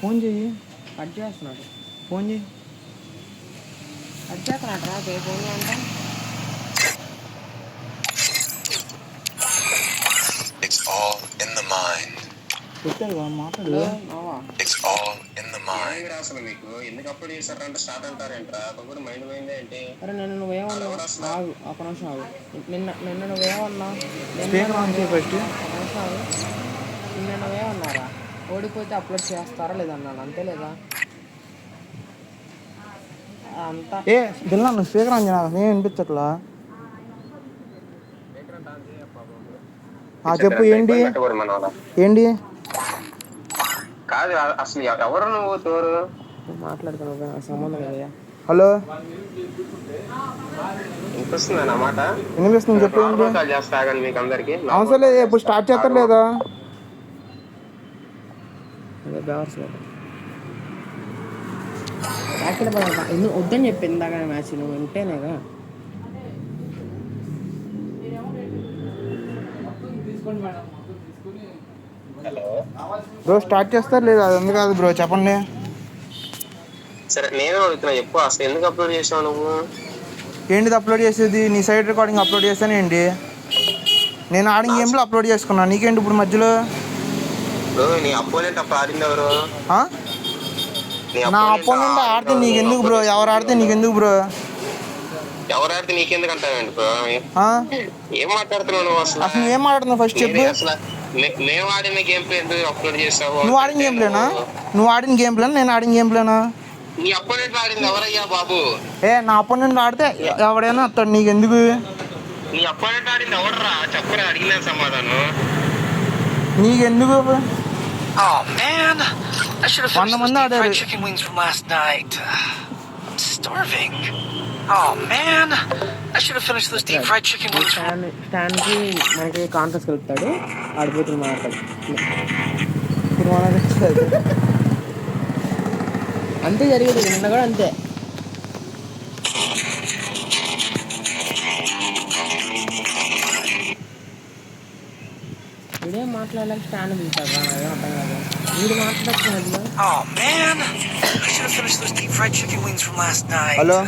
Phone చెయ్యి, cut చేస్తున్నాడు. Phone చేయి, కట్ చేస్తున్నాడు రా. ఫోన్ అంటే It's all in the mind. మాట్లాడు. It's all in the mind. అసలు మీకు ఎందుకు అప్లోడ్ చేశారంటే స్టార్ట్ అంటారేంట్రా? కూడా మైండ్ పోయిందే ఏంటి? అరే నిన్న నువ్వేమన్నావు? ఆగు, ఒక నిమిషం ఆగు. నిన్న నువ్వేమన్నావు? ఫస్ట్ నిన్న నువ్వేమన్నారా? ఓడిపోతే అప్లోడ్ చేస్తారా లేదన్నాను, అంతే లేదా? అంతా నువ్వు స్పీకర్ ఆన్ చేయనా? నేను వినిపించట్లా. చెప్పు, ఏంటి ఏంటి కాదు అసలు ఎవరు నువ్వు తోరు మాట్లాడుతున్నావు? సంబంధం లేదా? హలో, వినిపిస్తుందా నా మాట? వినిపిస్తుంది, చెప్పు. చేస్తా మీకు అందరికి అవసరం లేదు, ఇప్పుడు స్టార్ట్ చేస్తారు లేదా? వద్దని చెప్పి ఇందాక మ్యాచ్ నువ్వు వింటేనేగా. బ్రో స్టార్ట్ చేస్తారు లేదా? అది ఉంది కాదు బ్రో, చెప్పండి. సరే నేను అడుగుతున్నా, చెప్పు అసలు ఎందుకు అప్లోడ్ చేసావు నువ్వు? ఏంటిది అప్లోడ్ చేసేది? నీ సైడ్ రికార్డింగ్ అప్లోడ్ చేస్తాను ఏంటి? నేను ఆడిన గేమ్లో అప్లోడ్ చేసుకున్నా, నీకేంటి ఇప్పుడు మధ్యలో? నీ అపోనెంట్ అప్పుడు ఆడింది ఎవరు? నా అపోనెంట్ ఆడితే నీకెందుకు బ్రో? ఎవరు ఆడితే నీకెందుకు బ్రో? ఎవరు ఆడితే నీకెందుకు అంటావేంటి బ్రో? ఏం మాట్లాడుతున్నావు నువ్వు? అసలు ఏం మాట్లాడుతున్నావు ఫస్ట్ చెప్పు. అసలు మేము ఆడిన గేమ్ ప్లే ఎందుకు అప్లోడ్ చేసావు? నువ్వు ఆడిన గేమ్ ప్లేనా? నువ్వు ఆడిన గేమ్ ప్లేనా? నేను ఆడిన గేమ్ ప్లేనా? నీ అపోనెంట్ ఆడింది ఎవరయ్యా బాబు? నా అపోనెంట్ ఆడితే ఎవడైనా వస్తాడు, నీకెందుకు? నీ అపోనెంట్ ఆడింది ఎవడరా? చెప్పరా, అడిగిన సమాధానం. నీకెందుకు? 100 మంది ఆడారు. స్టాండ్కి మనకి కాన్ఫరెన్స్ కలుపుతాడు, ఆడిపోతుంది మాట్లాడు. అంతే జరిగేది నిన్న కూడా అంతే. వీడేం మాట్లాడలేక స్టాండ్ పిలుస్తాడు, అర్థం కాదు. వీడు మాట్లాడుతున్నాడు. హలో,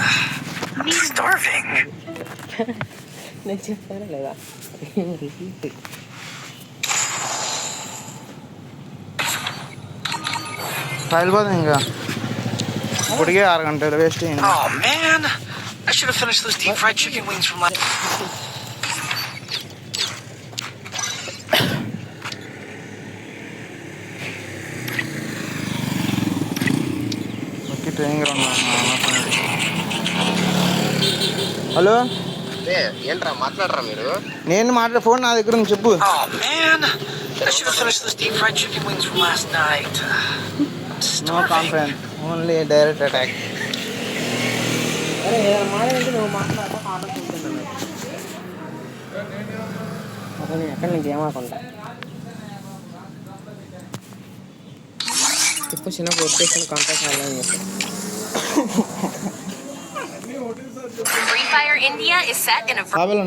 నేను చెప్తానా లేదా? వెళ్ళిపోతుంది ఇంకా, ఇప్పటికే 6 గంటలు వేస్ట్ అయింది. ట్రైనింగ్. హలో, ఏంట్రా మాట్లాడరా మీరు? నేను మాట్లాడే ఫోన్ నా దగ్గర ఉంది, చెప్పు. No conference, only direct attack. అరే మాట్లాడంటే నువ్వు మాట్లాడతా ఆడుకుంటున్నాను. అసలు నేను ఎక్కడ నుంచి ఏమాకుండా చెప్పు. చిన్నప్పుడు వచ్చేసిన కాంటాక్ట్ ఆడలేని చెప్పు.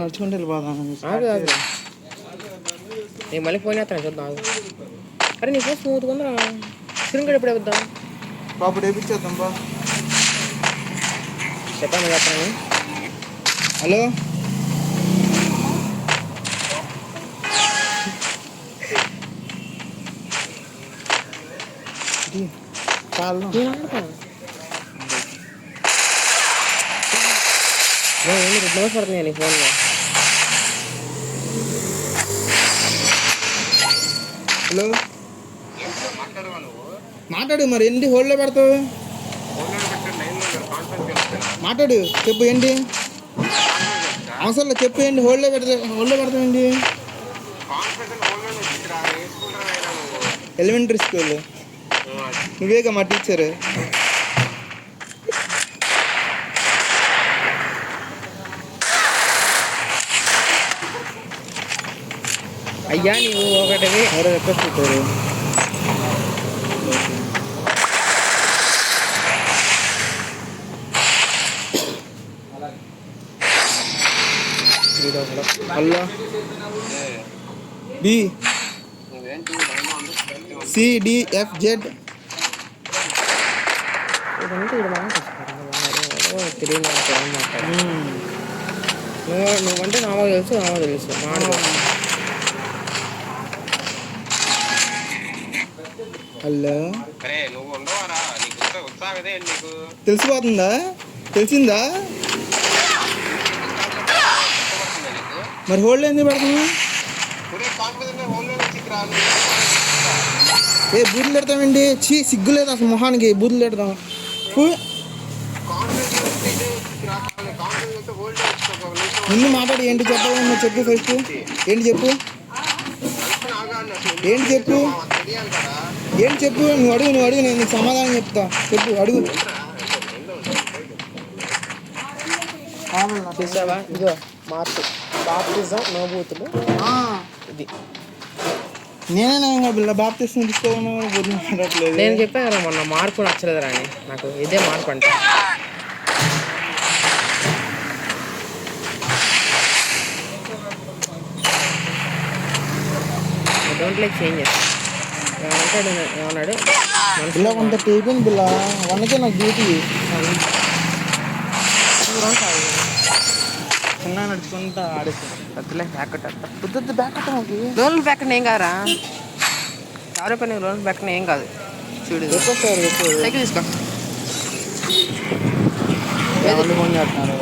నడుచుకుంటే వెళ్ళిపోతాను. నేను మళ్ళీ ఫోన్ చేస్తాను, చూద్దాం. అరే నీ ఫోన్ స్మూత్గా ఉందా? స్క్రీన్ కార్డ్ ఎప్పుడు వేద్దాం? బాబు వేపించేద్దాం బా. చెప్పాను చెప్పండి. హలో, చాలు 2 రోజులు పడుతున్నాయి నీ ఫోన్లో. హలో, మాట్లాడు. మరి ఏంటి హోల్డ్లో పెడతావు? మాట్లాడు, చెప్పు. ఏంటి అవసరం చెప్పు. ఏంటి హోల్డ్లో పెడతావు ఏంటి? ఎలిమెంటరీ స్కూల్ నువ్వేగా మా టీచర్. అయ్యా నీవు ఒకటివి ఎవరో రిక్వెస్ట్ పెట్టారు. హలో బి CDFZ ఇదంతా ఇక్కడ తెలియదు మాట్లాడు నువ్వంటే నామో తెలుసు మాట్లాడు. హలో అరే నువ్వు ఉండవారా నీకు ఉత్సాహదే నీకు తెలిసిపోతుందా? తెలిసిందా? మరి హోల్డ్ ఎందుకు పెడుతున్నా? ఏ బూతులు పెడతామండి? సిగ్గు లేదు అసలు మొహానికి బూతులు పెడతాం. ముందు మాట్లాడి ఏంటి చెప్పాలి చెప్పు ఫస్ట్. ఏంటి చెప్పు నువ్వు అడుగు నేను నీకు సమాధానం చెప్తా. చెప్పు అడుగు. చూసావా ఇదో మార్పు బాప్తిజం నోబూతులు ఇది నేనే పిల్ల బాప్తిజం తీసుకోవాలని మాట్లాడట్లేదు. నేను చెప్పాను కదా మొన్న మార్పు నచ్చలేదురా అని. నాకు ఇదే మార్పు అంటే డోంట్ లైక్ చేంజెస్ ఏమన్నాడు పిల్ల కొంత టేపింది పిల్ల వన్నకే నాకు డ్యూటీ చిన్న నడుచుకుంటా ఆడేస్తాను. బ్యాక్ లోన్లు బ్యాక్ ఏం కాదురా. ఎవరి పని లోన్లు బ్యాక్ ఏం కాదు. చూడు సైకిల్ తీసుకో. ఫోన్ చేస్తున్నారు.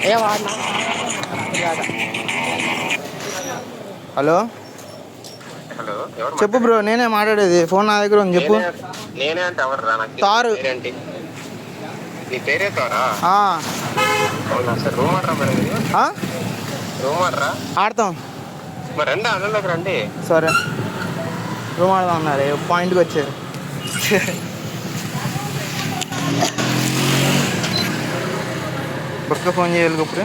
ఏ వాడినా హలో హలో ఎవరు చెప్పు బ్రో. నేనే మాట్లాడేది. ఫోన్ నా దగ్గర ఉంది. చెప్పు. నేనే అంటే ఎవరు రా నాకు తారు. పేరేంటి నీ పేరే తారా? ఆ. అవునా సార్ రూమ్ ఆడరా మరి ఆ? రూమ్ ఆడరా ఆడతాం. మరి రండి అందులోకి రండి. సరే రూమ్ ఆడదాం అన్నారు. పాయింట్కి వచ్చారు. బొక్క ఫోన్ చేయాలి ఇప్పుడు.